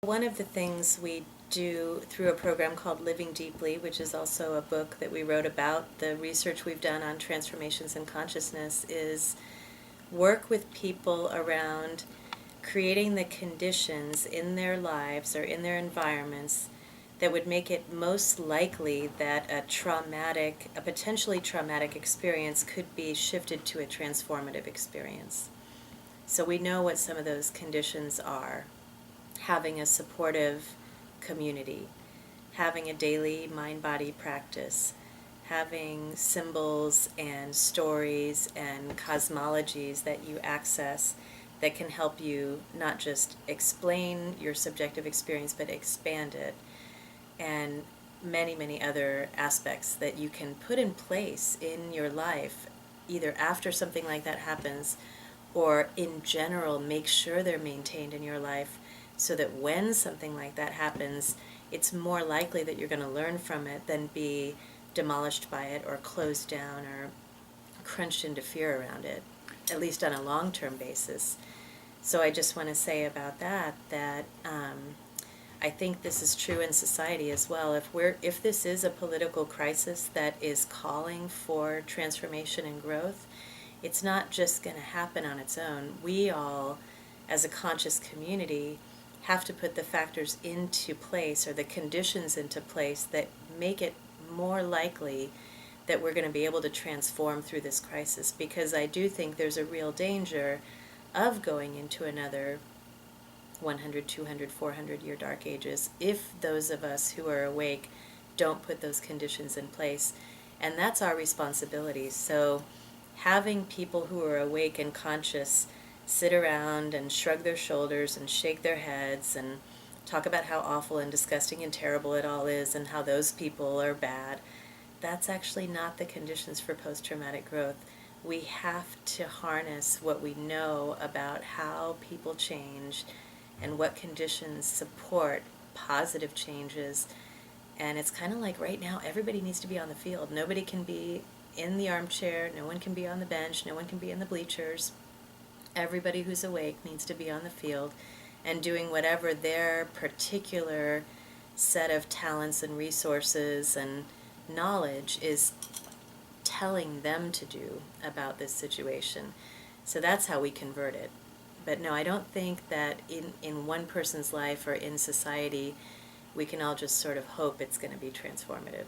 one of the things we do through a program called Living Deeply, which is also a book that we wrote about the research we've done on transformations in consciousness, is work with people around creating the conditions in their lives or in their environments that would make it most likely that a potentially traumatic experience could be shifted to a transformative experience. So we know what some of those conditions are. Having a supportive community, having a daily mind-body practice, having symbols and stories and cosmologies that you access that can help you not just explain your subjective experience but expand it, and many, many other aspects that you can put in place in your life, either after something like that happens or in general make sure they're maintained in your life so that when something like that happens, it's more likely that you're going to learn from it than be demolished by it or closed down or crunched into fear around it, at least on a long-term basis. So I just want to say about that I think this is true in society as well. If this is a political crisis that is calling for transformation and growth, it's not just going to happen on its own. We all, as a conscious community, have to put the factors into place or the conditions into place that make it more likely that we're going to be able to transform through this crisis. Because I do think there's a real danger of going into another 100, 200, 400-year dark ages if those of us who are awake don't put those conditions in place. And that's our responsibility. So having people who are awake and conscious sit around and shrug their shoulders and shake their heads and talk about how awful and disgusting and terrible it all is and how those people are bad, that's actually not the conditions for post-traumatic growth. We have to harness what we know about how people change and what conditions support positive changes. And it's kind of like right now, everybody needs to be on the field. Nobody can be in the armchair, no one can be on the bench, no one can be in the bleachers. Everybody who's awake needs to be on the field and doing whatever their particular set of talents and resources and knowledge is telling them to do about this situation. So that's how we convert it. But no, I don't think that in one person's life or in society we can all just sort of hope it's going to be transformative.